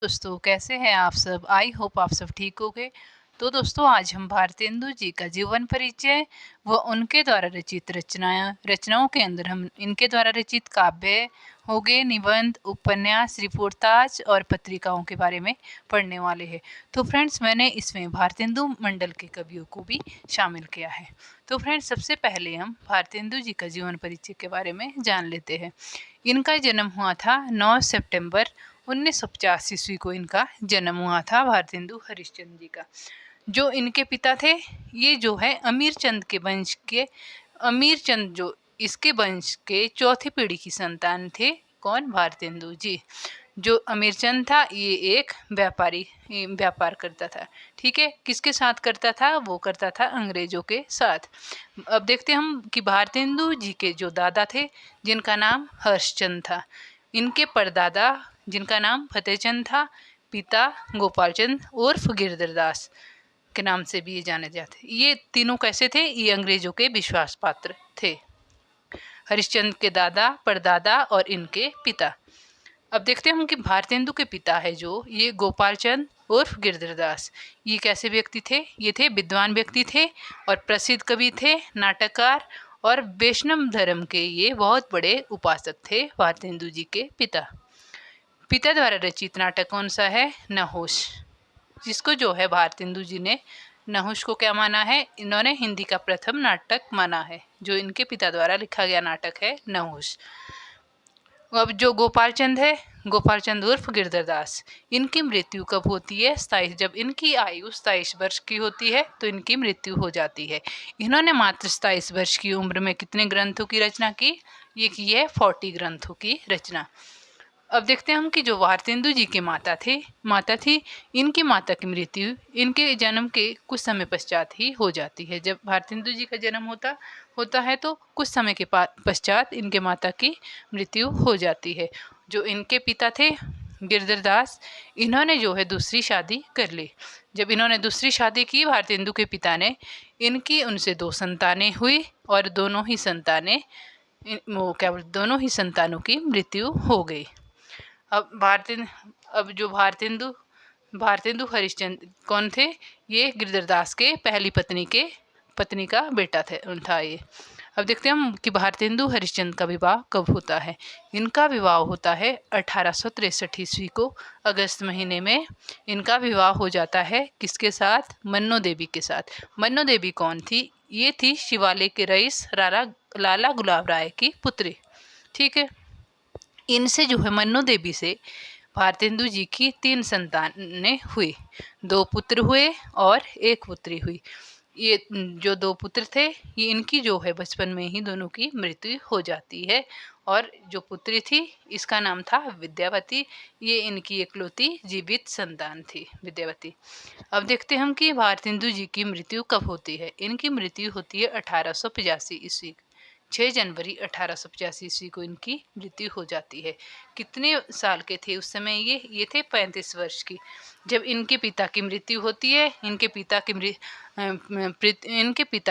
दोस्तों कैसे हैं आप सब। आई होप आप सब ठीक होंगे। तो दोस्तों आज हम भारतेंदु जी का जीवन परिचय व उनके द्वारा रचित रचनाओं के अंदर हम इनके द्वारा रचित काव्य हो गए, निबंध, उपन्यास, रिपोर्टाज और पत्रिकाओं के बारे में पढ़ने वाले हैं। तो फ्रेंड्स मैंने इसमें भारतेंदु मंडल के कवियों को भी शामिल किया है। तो फ्रेंड्स सबसे पहले हम भारतेंदु जी का जीवन परिचय के बारे में जान लेते हैं। इनका जन्म हुआ था 9 सितंबर 1950 ईस्वी को इनका जन्म हुआ था भारतेंदु हरिश्चंद्र जी का। जो इनके पिता थे ये जो है अमीर चंद के वंश के अमीर चंद जो इसके वंश के चौथी पीढ़ी की संतान थे। कौन? भारतेंदु जी। जो अमीर चंद था ये एक व्यापार करता था। ठीक है, किसके साथ करता था? वो करता था अंग्रेजों के साथ। अब देखते हम कि भारतेंदु जी के जो दादा थे जिनका नाम हर्षचंद था, इनके परदादा जिनका नाम फतेहचंद था, पिता गोपालचंद उर्फ गिरधरदास के नाम से भी ये जाने जाते। ये तीनों कैसे थे? ये अंग्रेजों के विश्वास पात्र थे। हरिश्चंद्र के दादा, परदादा और इनके पिता। अब देखते हैं हम कि भारतेंदु के पिता है जो ये गोपालचंद उर्फ गिरधरदास, ये कैसे व्यक्ति थे? ये थे विद्वान व्यक्ति थे और प्रसिद्ध कवि थे, नाटककार और वैष्णव धर्म के ये बहुत बड़े उपासक थे भारतेंदु जी के पिता। पिता द्वारा रचित नाटक कौन सा है? नहुष, जिसको जो है भारतेंदु जी ने नहुष को क्या माना है? इन्होंने हिंदी का प्रथम नाटक माना है। जो इनके पिता द्वारा लिखा गया नाटक है नहुष। अब जो गोपालचंद है, गोपालचंद उर्फ गिरधरदास, इनकी मृत्यु कब होती है? 27। जब इनकी आयु 27 वर्ष की होती है तो इनकी मृत्यु हो जाती है। इन्होंने मात्र 27 वर्ष की उम्र में कितने ग्रंथों की रचना की? ये की है 40 ग्रंथों की रचना। अब देखते हैं हम कि जो भारतेंदु जी के माता थी, इनकी माता की मृत्यु इनके जन्म के कुछ समय पश्चात ही हो जाती है। जब भारतेंदु जी का जन्म होता है तो कुछ समय के पश्चात इनके माता की मृत्यु हो जाती है। जो इनके पिता थे गिरधरदास, इन्होंने जो है दूसरी शादी कर ली। जब इन्होंने दूसरी शादी की भारतेंदु के पिता ने, इनकी उनसे 2 संतानें हुई और दोनों ही संतानों की मृत्यु हो गई। अब जो भारतेंदु हरिश्चंद्र कौन थे? ये गिरधरदास के पहली पत्नी का बेटा था ये। अब देखते हैं हम कि भारतेंदु हरिश्चंद्र का विवाह कब होता है। इनका विवाह होता है 1863 ईस्वी को अगस्त महीने में। इनका विवाह हो जाता है किसके साथ? मन्नो देवी के साथ। मन्नो देवी कौन थी? ये थी शिवालय के रईस लाला गुलाब राय की पुत्री। ठीक है, इनसे जो है मन्नो देवी से भारतेंदु जी की 3 संतानें हुई। 2 पुत्र हुए और 1 पुत्री हुई। ये जो 2 पुत्र थे ये इनकी जो है बचपन में ही दोनों की मृत्यु हो जाती है। और जो पुत्री थी इसका नाम था विद्यावती। ये इनकी एकलौती जीवित संतान थी विद्यावती। अब देखते हम कि भारतेंदु जी की मृत्यु कब होती है। इनकी मृत्यु होती है 1885 ईस्वी 6 जनवरी 1885 ईस्वी को इनकी मृत्यु हो जाती है। कितने साल के थे उस समय? ये थे 35 वर्ष की। जब इनके पिता की मृत्यु होती है, इनके पिता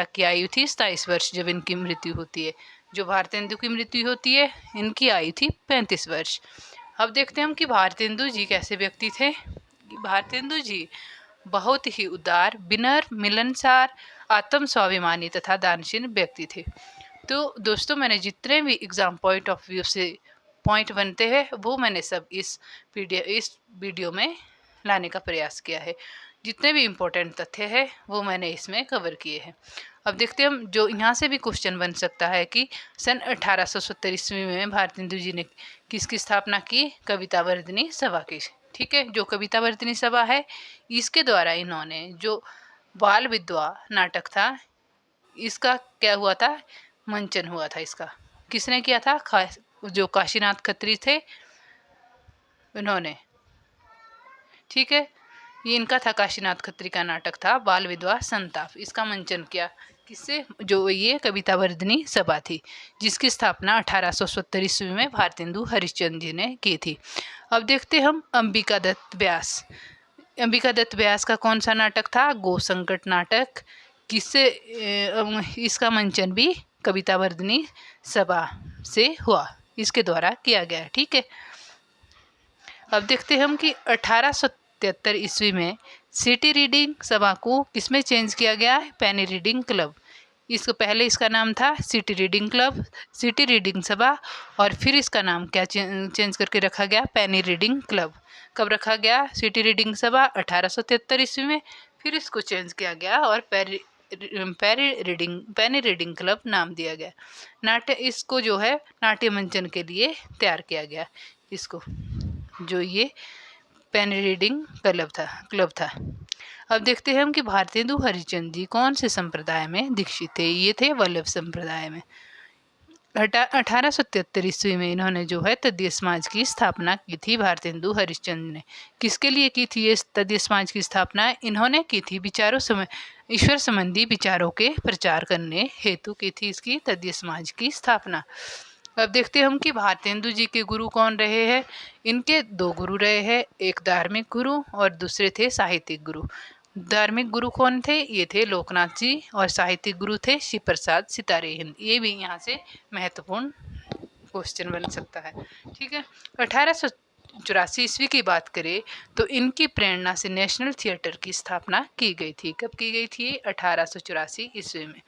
की आयु थी 27 वर्ष जब इनकी मृत्यु होती है। जो भारतेंदु की मृत्यु होती है इनकी आयु थी 35 वर्ष। अब देखते हैं हम कि भारतेंदु जी कैसे व्यक्ति थे। भारतेंदु जी बहुत ही उदार, विनम्र, मिलनसार, आत्म स्वाभिमानी तथा दानशील व्यक्ति थे। तो दोस्तों मैंने जितने भी एग्ज़ाम पॉइंट ऑफ व्यू से पॉइंट बनते हैं वो मैंने सब इस वीडियो में लाने का प्रयास किया है। जितने भी इम्पोर्टेंट तथ्य है वो मैंने इसमें कवर किए हैं। अब देखते हैं हम जो यहाँ से भी क्वेश्चन बन सकता है कि सन 1870 ईस्वी में भारतेंदु जी ने किसकी स्थापना की? कविता वर्धिनी सभा की। ठीक है, जो कविता वर्धिनी सभा है इसके द्वारा इन्होंने जो बाल विधवा नाटक था इसका क्या हुआ था? मंचन हुआ था इसका। किसने किया था? जो काशीनाथ खत्री थे उन्होंने। ठीक है, ये इनका था, काशीनाथ खत्री का नाटक था बाल विधवा संताप। इसका मंचन किया किससे? जो ये कविता वर्धिनी सभा थी जिसकी स्थापना 1870 ईस्वी में भारतेंदु हरिश्चंद्र जी ने की थी। अब देखते हम अंबिका दत्त व्यास। अंबिका दत्त व्यास का कौन सा नाटक था? गो संकट नाटक। किससे इसका मंचन भी कविता वर्धिनी सभा से हुआ, इसके द्वारा किया गया। ठीक है, अब देखते हैं हम कि 1873 ईस्वी में सिटी रीडिंग सभा को किसमें चेंज किया गया है? पेनी रीडिंग क्लब। इसको पहले इसका नाम था city reading club, city reading सभा, और फिर इसका नाम क्या चेंज करके रखा गया? पेनी रीडिंग क्लब। कब रखा गया सिटी रीडिंग सभा? 1873 ईस्वी में। फिर इसको चेंज किया गया और पेनी रीडिंग क्लब नाम दिया गया। नाट्य इसको जो है नाट्य मंचन के लिए तैयार किया गया। इसको जो ये पेनी रीडिंग क्लब था। अब देखते हैं हम कि भारतेंदु हरिश्चंद्र जी कौन से संप्रदाय में दीक्षित थे? ये थे वल्लभ संप्रदाय में। 1873 ईस्वी में इन्होंने जो है तदीय समाज की स्थापना की थी। भारतेंदु हरिश्चंद्र ने किसके लिए की थी ये तदीय समाज की स्थापना? इन्होंने की थी ईश्वर संबंधी विचारों के प्रचार करने हेतु की थी इसकी तदीय समाज की स्थापना। अब देखते हैं हम कि भारतेंदु जी के गुरु कौन रहे हैं? इनके दो गुरु रहे हैं, एक धार्मिक गुरु और दूसरे थे साहित्यिक गुरु। धार्मिक गुरु कौन थे? ये थे लोकनाथ जी, और साहित्यिक गुरु थे शिव प्रसाद सितारे हिंद। ये भी यहाँ से महत्वपूर्ण क्वेश्चन बन सकता है। ठीक है, 1884 ईस्वी की बात करें तो इनकी प्रेरणा से नेशनल थिएटर की स्थापना की गई थी। कब की गई थी? 1884 ईस्वी में।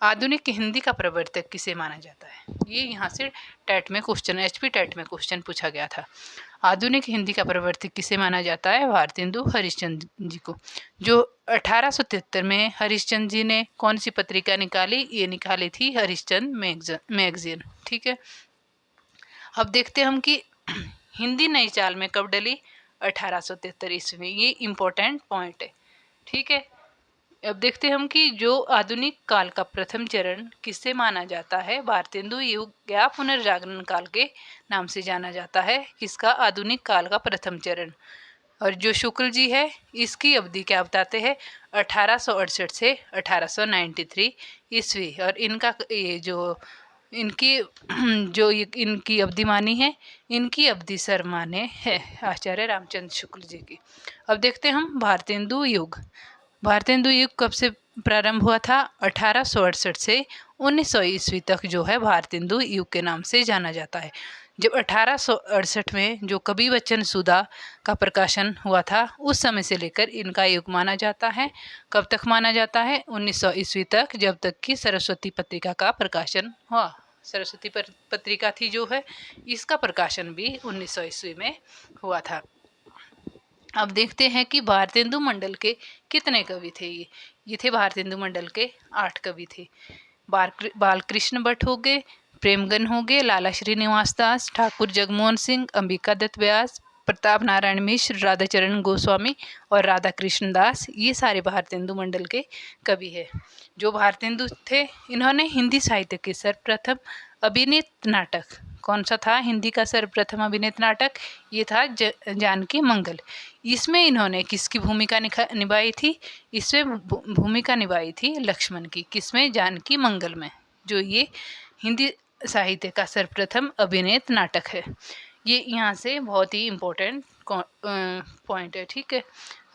आधुनिक हिंदी का प्रवर्तक किसे माना जाता है? ये यहाँ से टेट में क्वेश्चन, HP टेट में क्वेश्चन पूछा गया था। आधुनिक हिंदी का प्रवर्तक किसे माना जाता है? भारतेंदु हरिश्चंद्र जी को। जो 1873 में हरिश्चंद्र जी ने कौन सी पत्रिका निकाली? ये निकाली थी हरिश्चंद्र मैगजीन। ठीक है, अब देखते हम कि हिंदी नई चाल में कब डली? 1873 ईस्वी में। ये इम्पोर्टेंट पॉइंट है। ठीक है, अब देखते हम कि जो आधुनिक काल का प्रथम चरण किससे माना जाता है? भारतेंदु युग या पुनर्जागरण काल के नाम से जाना जाता है। किसका? आधुनिक काल का प्रथम चरण। और जो शुक्ल जी है इसकी अवधि क्या बताते हैं? 1868 से 1893 ईस्वी। और इनका ये जो इनकी जो इनकी अवधि मानी है, इनकी अवधि सर्वमान्य है आचार्य रामचंद्र शुक्ल जी की। अब देखते हैं हम भारतेंदु युग। भारतेंदु युग कब से प्रारंभ हुआ था? 1868 से 1900 ईस्वी तक जो है भारतेंदु युग के नाम से जाना जाता है। जब 1868 में जो कवि वचन सुधा का प्रकाशन हुआ था, उस समय से लेकर इनका युग माना जाता है। कब तक माना जाता है? 1900 ईस्वी तक, जब तक कि सरस्वती पत्रिका का प्रकाशन हुआ। सरस्वती पत्रिका थी जो है, इसका प्रकाशन भी 1900 ईस्वी में हुआ था। अब देखते हैं कि भारतेंदु मंडल के कितने कवि थे। ये थे भारतेंदु मंडल के 8 कवि थे। बालकृष्ण भट्ट हो गए, प्रेमगन हो गए, लाला श्रीनिवास दास, ठाकुर जगमोहन सिंह, अंबिका दत्त व्यास, प्रताप नारायण मिश्र, राधाचरण गोस्वामी और राधा कृष्ण दास, ये सारे भारतेंदु मंडल के कवि है। जो भारतेंदु थे, इन्होंने हिंदी साहित्य के सर्वप्रथम अभिनीत नाटक कौन सा था? हिंदी का सर्वप्रथम अभिनीत नाटक ये था जानकी मंगल। इसमें इन्होंने किसकी भूमिका निभाई थी? इसमें भूमिका निभाई थी लक्ष्मण की। किसमें? जानकी मंगल में। जो ये हिंदी साहित्य का सर्वप्रथम अभिनीत नाटक है। ये यहाँ से बहुत ही इम्पोर्टेंट पॉइंट है। ठीक है,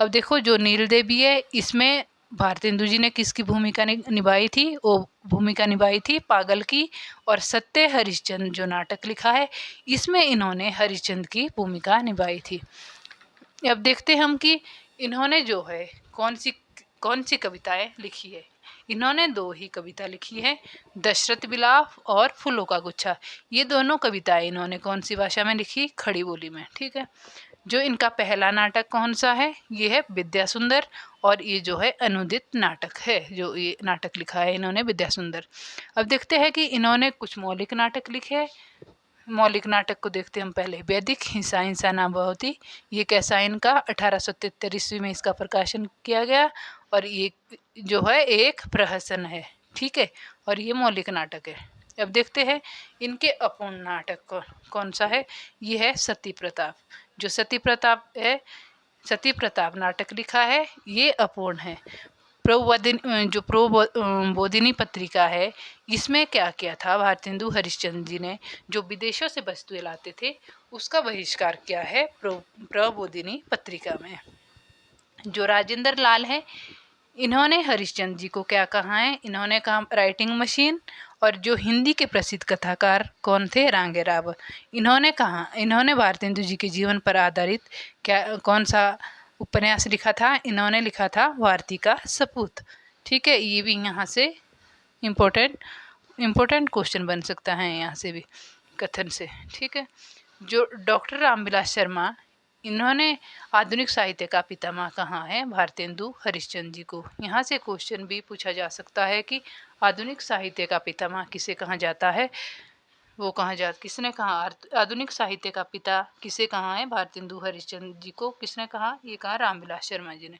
अब देखो जो नील देवी है, इसमें भारतेंदु जी ने किसकी भूमिका निभाई थी? वो भूमिका निभाई थी पागल की। और सत्य हरिश्चंद्र जो नाटक लिखा है, इसमें इन्होंने हरिश्चंद्र की भूमिका निभाई थी। अब देखते हम कि इन्होंने जो है कौन सी कविताएं लिखी है। इन्होंने 2 ही कविता लिखी है, दशरथ विलाप और फूलों का गुच्छा। ये दोनों कविताएं इन्होंने कौन सी भाषा में लिखी? खड़ी बोली में। ठीक है, जो इनका पहला नाटक कौन सा है? ये है विद्या सुंदर, और ये जो है अनुदित नाटक है। जो ये नाटक लिखा है इन्होंने विद्या सुंदर। अब देखते हैं कि इन्होंने कुछ मौलिक नाटक लिखे। मौलिक नाटक को देखते हम पहले। वैदिक हिंसा हिंसा नाम बहुत ये कैसा? इनका 1873 ईस्वी में इसका प्रकाशन किया गया, और ये जो है एक प्रहसन है। ठीक है, और ये मौलिक नाटक है। अब देखते हैं इनके अपूर्ण नाटक कौन सा है। ये है सती प्रताप। जो सती प्रताप है, सती प्रताप नाटक लिखा है, ये अपूर्ण है। जो प्रबोधिनी पत्रिका है, इसमें क्या किया था भारतेंदु हरिश्चंद्र जी ने? जो विदेशों से वस्तुएं लाते थे, उसका बहिष्कार किया है प्रबोधिनी पत्रिका में। जो राजेंद्र लाल है, इन्होंने हरिश्चंद्र जी को क्या कहा है? इन्होंने कहा राइटिंग मशीन और जो हिंदी के प्रसिद्ध कथाकार कौन थे? रांगे राव। इन्होंने भारतेंदु जी के जीवन पर आधारित कौन सा उपन्यास लिखा था? इन्होंने लिखा था भारती का सपूत। ठीक है, ये भी यहाँ से इम्पोर्टेंट क्वेश्चन बन सकता है यहाँ से भी, कथन से। ठीक है, जो डॉक्टर रामविलास शर्मा, इन्होंने आधुनिक साहित्य का पितामह कहा है? भारतेंदु हरिश्चंद्र जी को। यहाँ से क्वेश्चन भी पूछा जा सकता है कि आधुनिक साहित्य का पितामह किसे कहा जाता है? किसने कहा आधुनिक साहित्य का पिता किसे कहा है? भारतेंदु हरिश्चंद्र जी को। किसने कहा? ये कहा रामविलास शर्मा जी ने।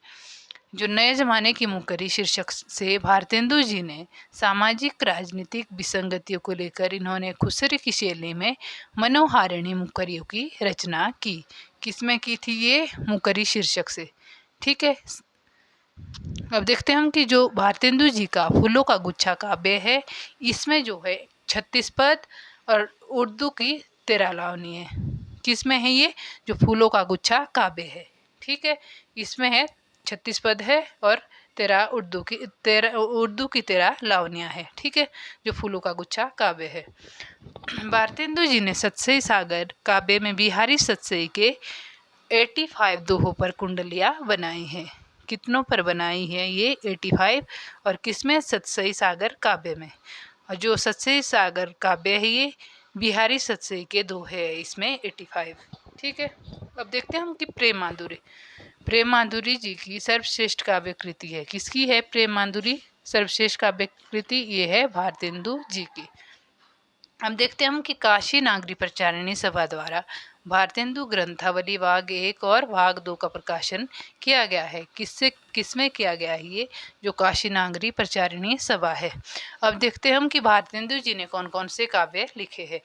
जो नए जमाने की मुकरी शीर्षक से भारतेंदु जी ने सामाजिक राजनीतिक विसंगतियों को लेकर इन्होंने खुसरी की शैली में मनोहारिणी मुकरियों की रचना की। किसमें की थी ये? मुकरी शीर्षक से। ठीक है, अब देखते हैं हम कि जो भारतेंदु जी का फूलों का गुच्छा काव्य है, इसमें जो है 36 पद और उर्दू की 13 लावनी है। किसमें है ये? जो फूलों का गुच्छा काव्य है। ठीक है, इसमें है 36 पद है और 13 उर्दू की 13 लावनियाँ है। ठीक है, जो फूलों का गुच्छा काव्य है। भारतेंदु जी ने सतसई सागर काव्य में बिहारी सतसई के 85 दोहों पर कुंडलियाँ बनाई हैं। कितनों पर बनाई है ये? 85। और किसमें? सतसई सागर काव्य में। और जो सतसई सागर काव्य है ये बिहारी सतसई के दोहे है, इसमें 85। ठीक है, अब देखते हैं हम कि प्रेम माधुरी जी की सर्वश्रेष्ठ काव्य कृति है। किसकी है प्रेम माधुरी सर्वश्रेष्ठ काव्य कृति? ये है भारतेंदु जी की। अब देखते हैं हम कि काशी नागरी प्रचारिणी सभा द्वारा भारतेंदु ग्रंथावली भाग 1 और भाग 2 का प्रकाशन किया गया है। किसमें किया गया है ये? जो काशी नागरी प्रचारिणी सभा है। अब देखते हैं हम कि भारतेंदु जी ने कौन कौन से काव्य लिखे हैं।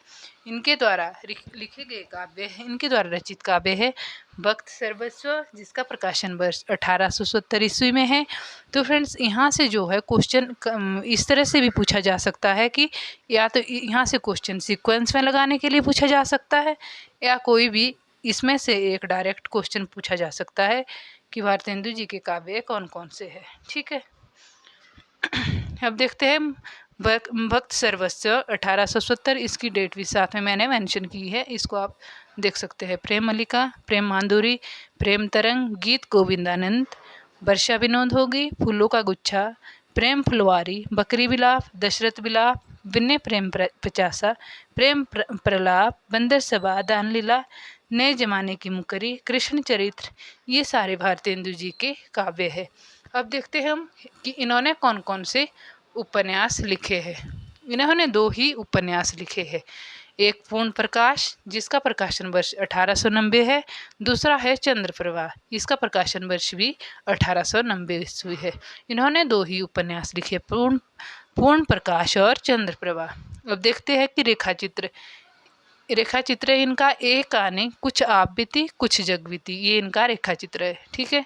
इनके द्वारा लिखे गए काव्य है, इनके द्वारा रचित काव्य है भक्त सर्वस्व, जिसका प्रकाशन वर्ष 1870 ईस्वी में है। तो फ्रेंड्स, यहाँ से जो है क्वेश्चन इस तरह से भी पूछा जा सकता है कि या तो यहाँ से क्वेश्चन सीक्वेंस में लगाने के लिए पूछा जा सकता है, या कोई भी इसमें से एक डायरेक्ट क्वेश्चन पूछा जा सकता है कि भारतेंदु जी के काव्य कौन कौन से हैं। ठीक है, अब देखते हैं भक्त सर्वस्व 1870, इसकी डेट भी साथ में मैंने मेंशन की है, इसको आप देख सकते हैं। प्रेम मल्लिका, प्रेम माधुरी, प्रेम तरंग, गीत गोविंदानंद, वर्षा विनोद होगी, फूलों का गुच्छा, प्रेम फुलवारी, बकरी विलाप, दशरथ विलाप, विनय प्रेम पचासा, प्रेम प्रलाप, बंदर सभा, दान लीला, नए जमाने की मुकरी, कृष्ण चरित्र, ये सारे भारतेंदु जी के काव्य है। अब देखते हैं हम कि इन्होंने कौन कौन से उपन्यास लिखे हैं। इन्होंने 2 ही उपन्यास लिखे हैं। एक पूर्ण प्रकाश, जिसका प्रकाशन वर्ष 1890 है। दूसरा है चंद्र प्रभा, इसका प्रकाशन वर्ष भी 1890 ईस्वी है। इन्होंने 2 ही उपन्यास लिखे, पूर्ण प्रकाश और चंद्र प्रभा। अब देखते हैं कि रेखा चित्र इनका एक आने कुछ आप बीती कुछ जग बीती, ये इनका रेखा चित्र है। ठीक है,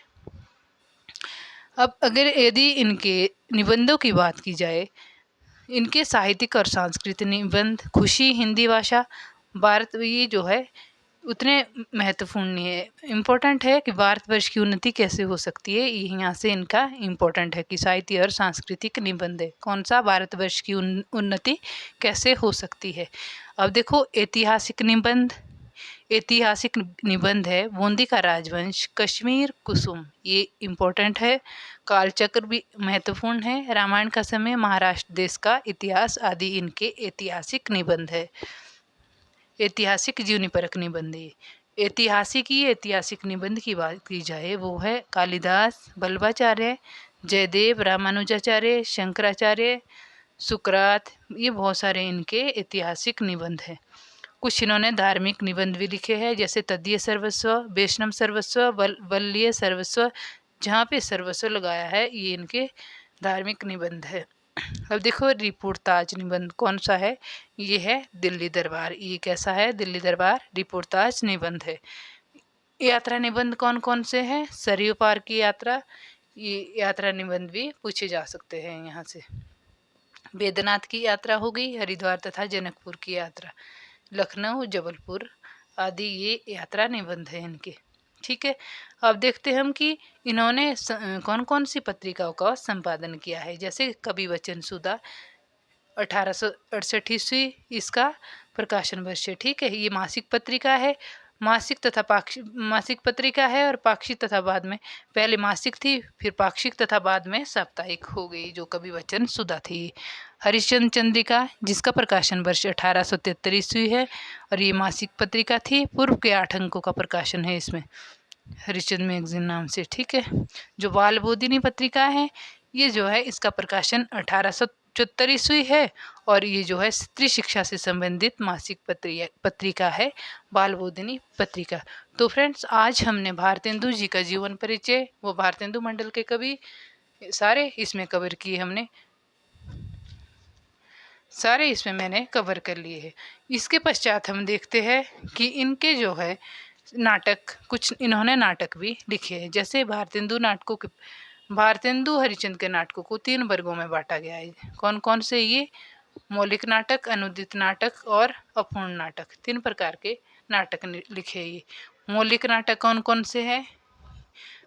अब अगर यदि इनके निबंधों की बात की जाए, इनके साहित्यिक और सांस्कृतिक निबंध खुशी, हिंदी भाषा, भारत, ये जो है उतने महत्वपूर्ण नहीं है। इम्पोर्टेंट है कि भारतवर्ष की उन्नति कैसे हो सकती है, ये यहाँ से इनका इम्पोर्टेंट है कि साहित्य और सांस्कृतिक निबंध है कौन सा? भारतवर्ष की उन्नति कैसे हो सकती है। अब देखो, ऐतिहासिक निबंध है बूंदी का राजवंश, कश्मीर कुसुम, ये इम्पोर्टेंट है। कालचक्र भी महत्वपूर्ण है, रामायण का समय, महाराष्ट्र देश का इतिहास आदि इनके ऐतिहासिक निबंध है। ऐतिहासिक जीवनी परक निबंध है। ऐतिहासिक निबंध की बात की जाए, वो है कालिदास, वल्लभाचार्य, जयदेव, रामानुजाचार्य, शंकराचार्य, सुकरात, ये बहुत सारे इनके ऐतिहासिक निबंध हैं। कुछ इन्होंने धार्मिक निबंध भी लिखे हैं, जैसे तदीय सर्वस्व, वैष्णव सर्वस्व, वल्लीय सर्वस्व, जहाँ पे सर्वस्व लगाया है ये इनके धार्मिक निबंध है। अब देखो, रिपोर्ताज निबंध कौन सा है? ये है दिल्ली दरबार। ये कैसा है? दिल्ली दरबार रिपोर्ताज निबंध है। यात्रा निबंध कौन कौन से हैं? सरयू पार की यात्रा, ये यात्रा निबंध भी पूछे जा सकते हैं यहाँ से। वेदनाथ की यात्रा हो गई, हरिद्वार तथा जनकपुर की यात्रा, लखनऊ, जबलपुर आदि ये यात्रा निबंध है इनके। ठीक है, अब देखते हैं हम कि इन्होंने कौन कौन सी पत्रिकाओं का संपादन किया है, जैसे कवि वचन सुधा, 1868 ईस्वी इसका प्रकाशन वर्ष है। ठीक है, ये मासिक पत्रिका है, मासिक तथा पाक्षिक मासिक पत्रिका है और पाक्षिक तथा बाद में, पहले मासिक थी फिर पाक्षिक तथा बाद में साप्ताहिक हो गई, जो कवि वचन सुधा थी। हरिश्चंद्र चंद्रिका जिसका प्रकाशन वर्ष 1873 ईस्वी है और ये मासिक पत्रिका थी, पूर्व के 8 अंकों का प्रकाशन है इसमें, हरिश्चंद्र मैगजीन नाम से। ठीक है, जो बाल बोधिनी पत्रिका है ये जो है इसका प्रकाशन 1874 ईस्वी है और ये जो है स्त्री शिक्षा से संबंधित मासिक पत्रिका है, बाल बोधिनी पत्रिका। तो फ्रेंड्स, आज हमने भारतेंदु जी का जीवन परिचय, वो भारतेंदु मंडल के कवि, सारे इसमें कवर किए हमने, सारे इसमें मैंने कवर कर लिए हैं। इसके पश्चात हम देखते हैं कि इनके जो है नाटक, कुछ इन्होंने नाटक भी लिखे हैं। जैसे भारतेंदु हरिश्चंद्र के नाटकों को 3 वर्गों में बांटा गया है। कौन कौन से? ये मौलिक नाटक, अनुदित नाटक और अपूर्ण नाटक, 3 प्रकार के नाटक लिखे। ये मौलिक नाटक कौन कौन से हैं?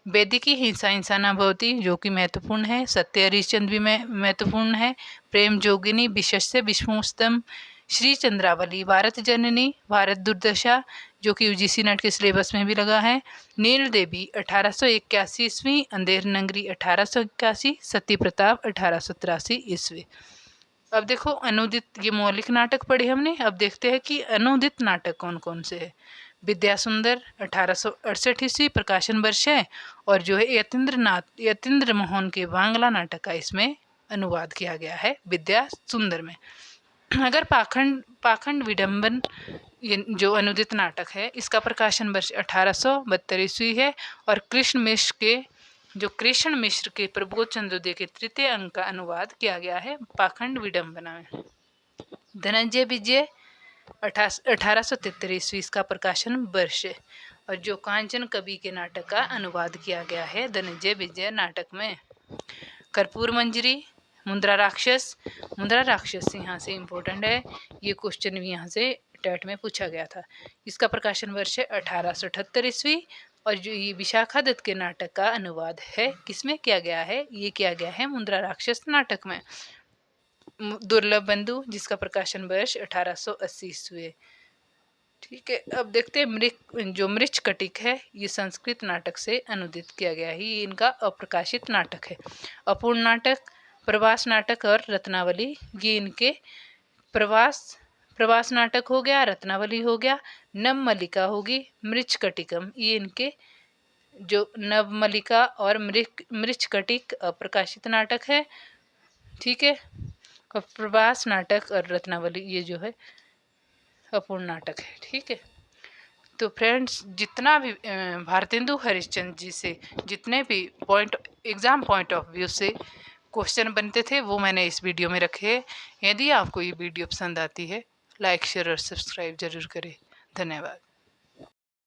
वेदिकी हिंसा हिंसा न भवती, जो कि महत्वपूर्ण है। सत्य हरिश्चंद्र भी महत्वपूर्ण है। प्रेम जोगिनी, विशस्य विष्णुस्तम, श्री चंद्रावली, भारत जननी, भारत दुर्दशा, जो कि यूजीसी नेट के सिलेबस में भी लगा है। नील देवी 1881 ईस्वी, अंधेर नगरी 1881, सती प्रताप 1883 ईस्वी। अब देखो अनुदित, ये मौलिक नाटक पढ़े हमने, अब देखते हैं कि अनुदित नाटक कौन कौन से है। विद्या सुंदर 1868 ईस्वी प्रकाशन वर्ष है और जो है यतीन्द्र मोहन के बांग्ला नाटक का इसमें अनुवाद किया गया है विद्या सुंदर में। अगर पाखंड विडंबन, ये जो अनुदित नाटक है इसका प्रकाशन वर्ष 1872 ईस्वी है और कृष्ण मिश्र के प्रबोध चंद्रोदय के 3य अंक का अनुवाद किया गया है पाखंड विडंबना में। धनंजय विजय 1873 ईस्वी इसका प्रकाशन वर्ष है और जो कांचन कवि के नाटक का अनुवाद किया गया है धनंजय विजय नाटक में। कर्पूर मंजरी, मुद्रा राक्षस यहाँ से इम्पोर्टेंट है, ये क्वेश्चन भी यहाँ से टेट में पूछा गया था। इसका प्रकाशन वर्ष है 1878 ईस्वी और जो ये विशाखा दत्त के नाटक का अनुवाद है किसमें किया गया है? ये किया गया है मुद्रा राक्षस नाटक में। दुर्लभ बंधु जिसका प्रकाशन वर्ष 1880 ईस्वी। ठीक है, अब देखते हैं जो मृच्छकटिक है ये संस्कृत नाटक से अनुदित किया गया है, ये इनका अप्रकाशित नाटक है। अपूर्ण नाटक, प्रवास नाटक और रत्नावली, ये इनके प्रवास नाटक हो गया, रत्नावली हो गया, नवमल्लिका होगी, मृच्छकटिकम, ये इनके जो नवमल्लिका और मृच्छकटिक अप्रकाशित नाटक है। ठीक है, प्रवास नाटक और रत्नावली ये जो है अपूर्ण नाटक है। ठीक है, तो फ्रेंड्स, जितना भी भारतेंदु हरिश्चंद्र जी से जितने भी एग्जाम पॉइंट ऑफ व्यू से क्वेश्चन बनते थे वो मैंने इस वीडियो में रखे हैं। यदि आपको ये वीडियो पसंद आती है लाइक शेयर और सब्सक्राइब जरूर करें। धन्यवाद।